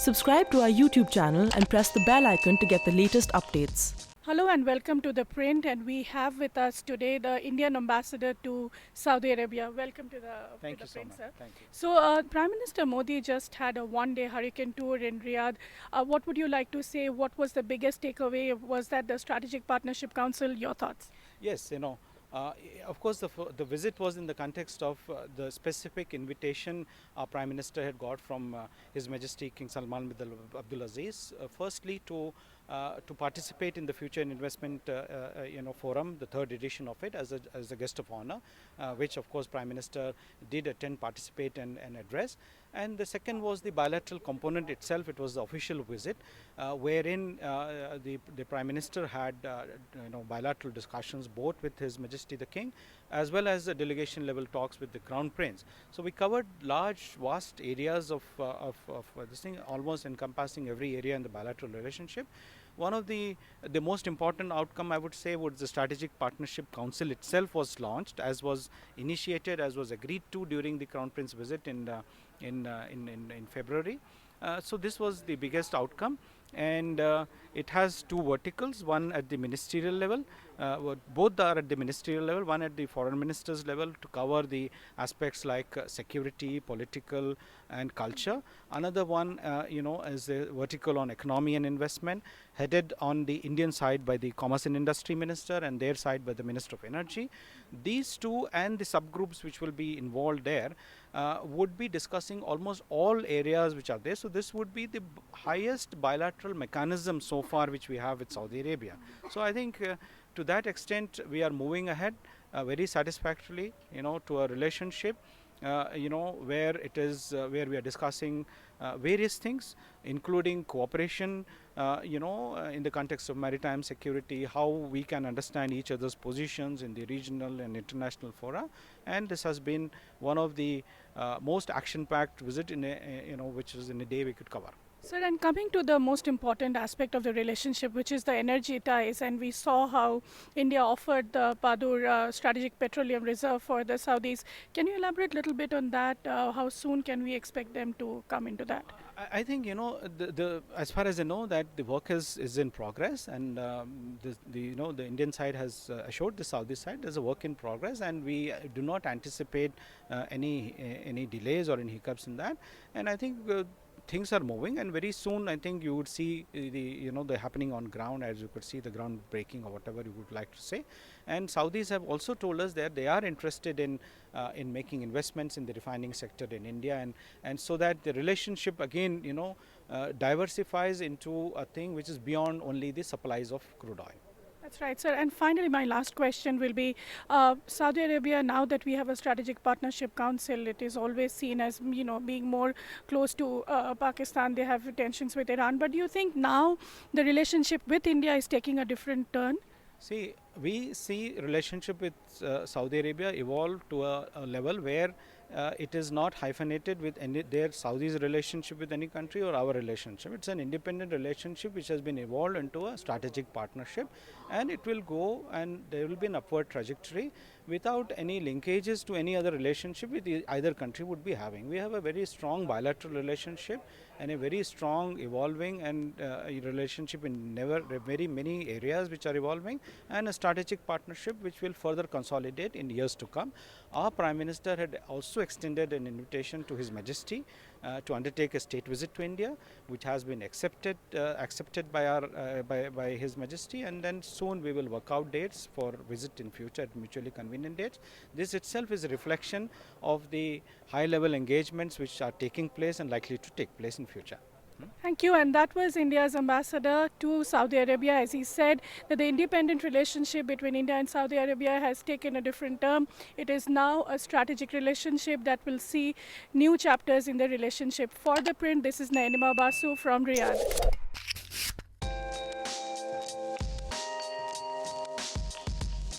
Subscribe to our YouTube channel and press the bell icon to get the latest updates. Hello and welcome to The Print, and we have with us today the Indian ambassador to Saudi Arabia. Welcome to the Thank you so Print, much. sir. Thank you. So, Prime Minister Modi just had a one-day hurricane tour in Riyadh. What would you like to say? What was the biggest takeaway? Was that the Strategic Partnership Council? Your thoughts? Yes, of course, the visit was in the context of the specific invitation our Prime Minister had got from His Majesty King Salman bin Abdul Aziz. Firstly, to participate in the Future Investment Forum, the third edition of it, as a guest of honor, which of course Prime Minister did attend, participate, and address. And the second was the bilateral component itself. It was the official visit, wherein the Prime Minister had bilateral discussions both with His Majesty the King, as well as the delegation level talks with the Crown Prince. So we covered large, vast areas of this thing, almost encompassing every area in the bilateral relationship. One of the most important outcome, I would say, was the Strategic Partnership Council itself was launched, as was initiated, as was agreed to during the Crown Prince visit in February. So this was the biggest outcome, and it has two verticals, one at the ministerial level, both are at the ministerial level, one at the foreign ministers level, to cover the aspects like security, political and culture. Another one is a vertical on economy and investment, headed on the Indian side by the Commerce and Industry Minister and their side by the Minister of Energy. These two and the subgroups which will be involved there would be discussing almost all areas which are there. So this would be the highest bilateral mechanism so far which we have with Saudi Arabia. So I think to that extent we are moving ahead very satisfactorily, to a relationship where it is where we are discussing various things, including cooperation in the context of maritime security, how we can understand each other's positions in the regional and international fora. And this has been one of the most action-packed visit in which is in a day we could cover. Sir, and coming to the most important aspect of the relationship, which is the energy ties, and we saw how India offered the Padur Strategic Petroleum Reserve for the Saudis. Can you elaborate a little bit on that? How soon can we expect them to come into that? I think as far as I know, that the work is in progress, and the Indian side has assured the Saudi side there's a work in progress, and we do not anticipate any delays or any hiccups in that. And I think things are moving, and very soon I think you would see the happening on ground, as you could see the ground breaking or whatever you would like to say. And Saudis have also told us that they are interested in making investments in the refining sector in India, and so that the relationship again diversifies into a thing which is beyond only the supplies of crude oil. That's right, sir. And finally, my last question will be, Saudi Arabia, now that we have a Strategic Partnership Council, it is always seen as, being more close to Pakistan. They have tensions with Iran. But do you think now the relationship with India is taking a different turn? See, we see relationship with Saudi Arabia evolve to a level where it is not hyphenated with their Saudi's relationship with any country or our relationship. It's an independent relationship which has been evolved into a strategic partnership, and it will go, and there will be an upward trajectory without any linkages to any other relationship with either country would be having. We have a very strong bilateral relationship and a very strong evolving and relationship in very many areas which are evolving, and a strategic partnership which will further consolidate in years to come. Our Prime Minister had also extended an invitation to His Majesty to undertake a state visit to India, which has been accepted by His Majesty, and then soon we will work out dates for visit in future at mutually convenient dates. This itself is a reflection of the high-level engagements which are taking place and likely to take place in future. Thank you. And that was India's ambassador to Saudi Arabia. As he said, that the independent relationship between India and Saudi Arabia has taken a different turn. It is now a strategic relationship that will see new chapters in the relationship. For The Print, this is Nainima Basu from Riyadh.